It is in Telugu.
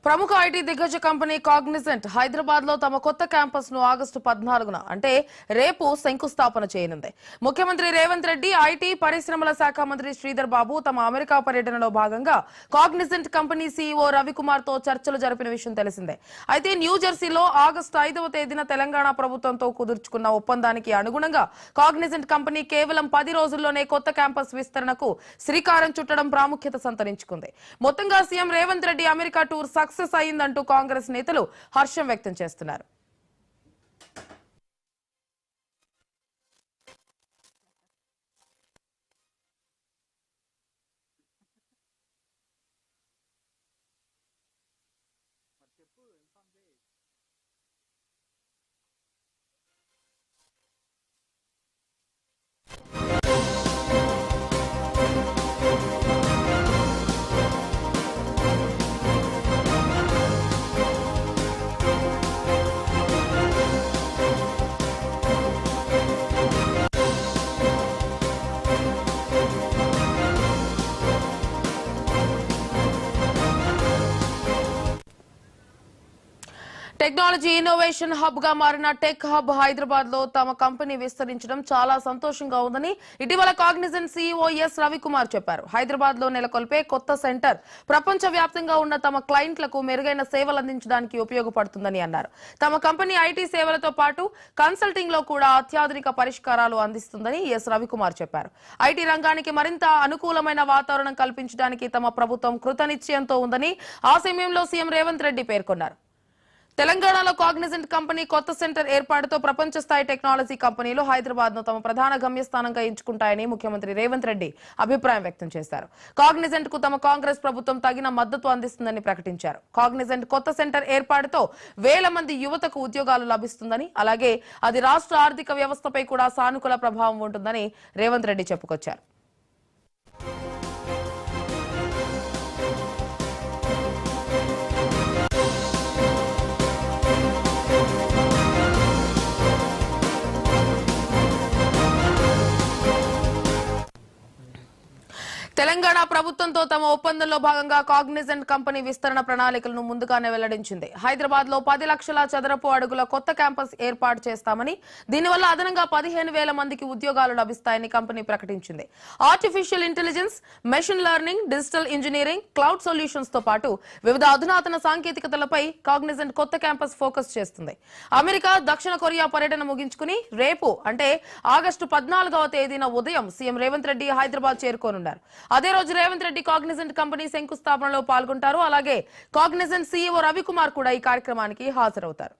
ప్రముఖ ఐటీ దిగ్గజ కంపెనీ కాగ్నిజెంట్ హైదరాబాద్ లో తమ కొత్త క్యాంపస్ ను ఆగస్టు 14న అంటే రేపు శంకుస్థాపన చేయనుంది. ముఖ్యమంత్రి రేవంత్ రెడ్డి, ఐటీ పరిశ్రమల శాఖ మంత్రి శ్రీధర్ బాబు తమ అమెరికా పర్యటనలో భాగంగా కాగ్నిజెంట్ కంపెనీ సీఈఓ రవికుమార్ తో చర్చలు జరిపిన విషయం తెలిసిందే. అయితే న్యూజెర్సీలో ఆగస్టు 5వ తేదీన తెలంగాణ ప్రభుత్వంతో కుదుర్చుకున్న ఒప్పందానికి అనుగుణంగా కాగ్నిజెంట్ కంపెనీ కేవలం 10 రోజుల్లోనే కొత్త క్యాంపస్ విస్తరణకు శ్రీకారం చుట్టడం ప్రాముఖ్యత సంతరించుకుంది. మొత్తంగా CM Revanth Reddy America tour success అయిందంటూ కాంగ్రెస్ నేతలు హర్షం వ్యక్తం చేస్తున్నారు. టెక్నాలజీ ఇన్నోవేషన్ హబ్ గా మారిన టెక్ హబ్ హైదరాబాద్ లో తమ కంపెనీ విస్తరించడం చాలా సంతోషంగా ఉందని ఇటీవల కాగ్నిజెంట్ సీఈఓ ఎస్ రవికుమార్ చెప్పారు. హైదరాబాద్ లో నెలకొల్పే కొత్త సెంటర్ ప్రపంచ వ్యాప్తంగా ఉన్న తమ క్లయింట్లకు మెరుగైన సేవలు అందించడానికి ఉపయోగపడుతుందని అన్నారు. తమ కంపెనీ ఐటీ సేవలతో పాటు కన్సల్టింగ్ లో కూడా అత్యాధునిక పరిష్కారాలు అందిస్తుందని ఎస్ రవికుమార్ చెప్పారు. ఐటీ రంగానికి మరింత అనుకూలమైన వాతావరణం కల్పించడానికి తమ ప్రభుత్వం కృతనిశ్చయంతో ఉందని ఆ సమయంలో సీఎం రేవంత్ రెడ్డి పేర్కొన్నారు. తెలంగాణలో కాగ్నిజెంట్ కంపెనీ కొత్త సెంటర్ ఏర్పాటుతో ప్రపంచ స్థాయి టెక్నాలజీ కంపెనీలు హైదరాబాద్ ను తమ ప్రధాన గమ్యస్థానంగా ఎంచుకుంటాయని ముఖ్యమంత్రి రేవంత్ రెడ్డి అభిప్రాయం వ్యక్తం చేశారు. కాగ్నిజెంట్ కు తమ కాంగ్రెస్ ప్రభుత్వం తగిన మద్దతు అందిస్తుందని ప్రకటించారు. కాగ్నిజెంట్ కొత్త సెంటర్ ఏర్పాటుతో వేల మంది యువతకు ఉద్యోగాలు లభిస్తుందని, అలాగే అది రాష్ట్ర ఆర్థిక వ్యవస్థపై కూడా సానుకూల ప్రభావం ఉంటుందని రేవంత్ రెడ్డి చెప్పుకొచ్చారు. తెలంగాణ ప్రభుత్వంతో తమ ఒప్పందంలో భాగంగా కాగ్నిజెంట్ కంపెనీ విస్తరణ ప్రణాళికలను ముందుగానే వెల్లడించింది. హైదరాబాద్ లో 10 లక్షల చదరపు అడుగుల కొత్త క్యాంపస్ ఏర్పాటు చేస్తామని, దీనివల్ల అదనంగా 15,000 మందికి ఉద్యోగాలు లభిస్తాయని కంపెనీ ప్రకటించింది. Artificial intelligence, machine learning, digital engineering, cloud solutions తో పాటు వివిధ అధునాతన సాంకేతికతలపై కాగ్నిజెంట్ కొత్త క్యాంపస్ ఫోకస్ చేస్తుంది. అమెరికా, దక్షిణ కొరియా పర్యటన ముగించుకుని రేపు అంటే ఆగస్టు 14వ తేదీన ఉదయం సీఎం రేవంత్ రెడ్డి హైదరాబాద్ చేరుకోనున్నారు. అదే రోజు రేవంత్ రెడ్డి కాగ్నిజెంట్ కంపెనీ శంకుస్థాపనలో పాల్గొంటారు. అలాగే కాగ్నిజెంట్ సీఈఓ రవికుమార్ కూడా ఈ కార్యక్రమానికి హాజరవుతారు.